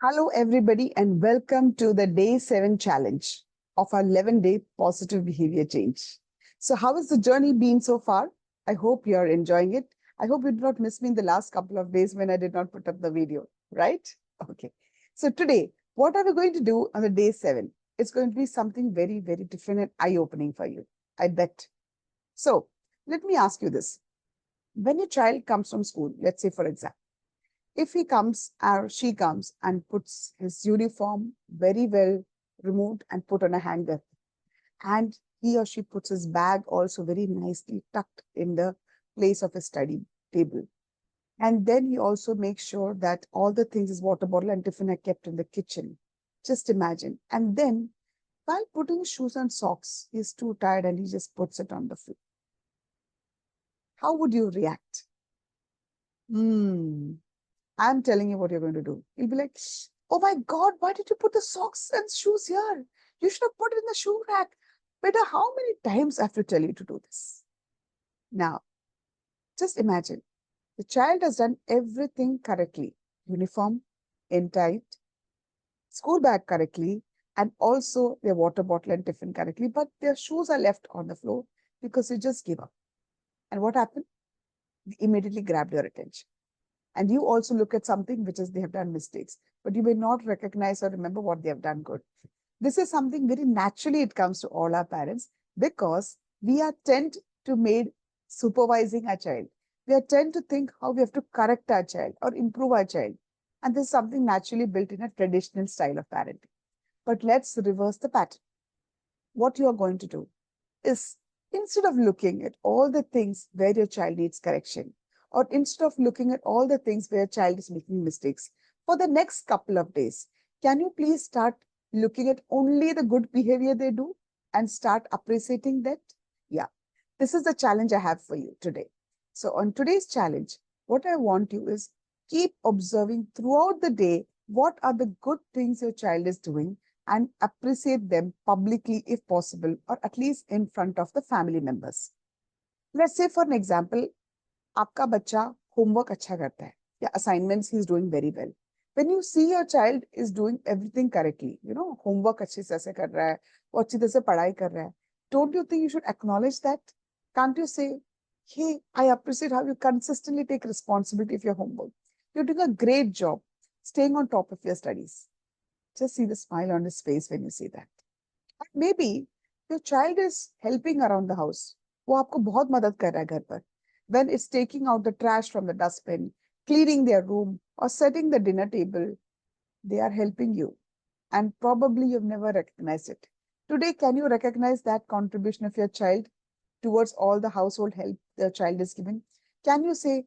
Hello, everybody, and welcome to the day 7 challenge of our 11-day positive behavior change. So, how has the journey been so far? I hope you're enjoying it. I hope you did not miss me in the last couple of days when I did not put up the video, right? Okay. So, today, what are we going to do on the day 7? It's going to be something very, very different and eye opening for you. I bet. So, let me ask you this. When your child comes from school, let's say for example, if he comes or she comes and puts his uniform very well removed and put on a hanger, and he or she puts his bag also very nicely tucked in the place of his study table. And then he also makes sure that all the things, his water bottle and tiffin, are kept in the kitchen. Just imagine. And then while putting shoes and socks, he's too tired and he just puts it on the floor. How would you react? Hmm. I'm telling you what you're going to do. You'll be like, oh my God, why did you put the socks and shoes here? You should have put it in the shoe rack. Beta, how many times I have to tell you to do this? Now, just imagine the child has done everything correctly. Uniform, in tight, school bag correctly, and also their water bottle and tiffin correctly, but their shoes are left on the floor because you just give up. And what happened? They immediately grabbed your attention. And you also look at something which is they have done mistakes, but you may not recognize or remember what they have done good. This is something very naturally it comes to all our parents because we are tend to made supervising our child. We are tend to think how we have to correct our child or improve our child. And this is something naturally built in a traditional style of parenting. But let's reverse the pattern. What you are going to do is instead of looking at all the things where your child needs correction, or instead of looking at all the things where a child is making mistakes, for the next couple of days, can you please start looking at only the good behavior they do and start appreciating that? Yeah, this is the challenge I have for you today. So, on today's challenge, what I want you is keep observing throughout the day what are the good things your child is doing and appreciate them publicly if possible, or at least in front of the family members. Let's say, for an example, आपका बच्चा homework अच्छा करता है या assignments he is doing very well. When you see your child is doing everything correctly, homework अच्छे से कर रहा है, वो अच्छी तरह से पढ़ाई कर रहा है, don't you think you should acknowledge that? Can't you say, hey, I appreciate how you consistently take responsibility of your homework. You're doing a great job staying on top of your studies. Just see the smile on his face when you see that. And maybe your child is helping around the house. वो आपको बहुत मदद कर रहा है घर पर. When it's taking out the trash from the dustbin, cleaning their room, or setting the dinner table, they are helping you. And probably you've never recognized it. Today, can you recognize that contribution of your child towards all the household help the child is giving? Can you say,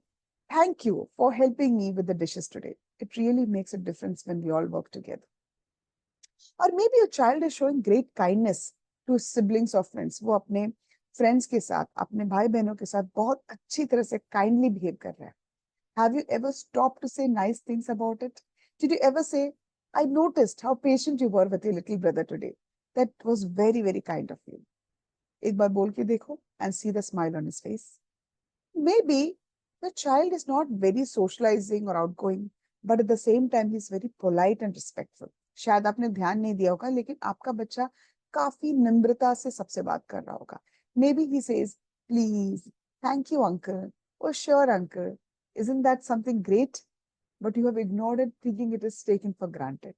thank you for helping me with the dishes today? It really makes a difference when we all work together. Or maybe your child is showing great kindness to siblings or friends. वो अपने friends के साथ, अपने भाई बहनों के साथ बहुत अच्छी तरह से kindly behave कर रहा है. Have you ever stopped to say nice things about it? Did you ever say, I noticed how patient you were with your little brother today. That was very, very kind of you. एक बार बोल के देखो and see the smile on his face. Maybe the child is not very socializing or outgoing, but at the same time, he's very polite and respectful. शायद आपने ध्यान नहीं दिया होगा, लेकिन आपका बच्चा काफी नम्रता से सबसे बात कर रहा होगा. Maybe he says, please, thank you, uncle. Oh, sure, uncle. Isn't that something great? But you have ignored it, thinking it is taken for granted.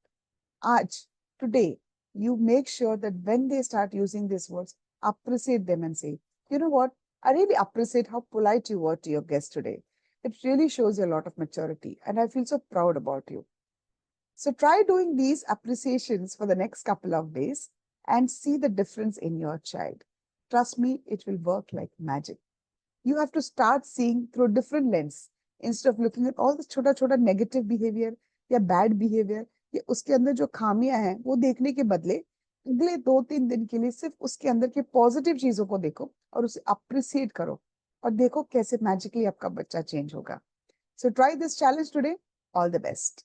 Today, you make sure that when they start using these words, appreciate them and say, you know what? I really appreciate how polite you were to your guest today. It really shows you a lot of maturity, and I feel so proud about you. So try doing these appreciations for the next couple of days and see the difference in your child. Trust me, it will work like magic. You have to start seeing through a different lens instead of looking at all the छोटा-छोटा negative behavior या bad behavior या उसके अंदर जो खामियां हैं वो देखने के बदले अगले 2-3 दिन के लिए सिर्फ उसके अंदर के पॉजिटिव चीजों को देखो और उसे अप्रिसिएट करो और देखो कैसे मैजिकली आपका बच्चा चेंज होगा. So try this challenge today. All the best.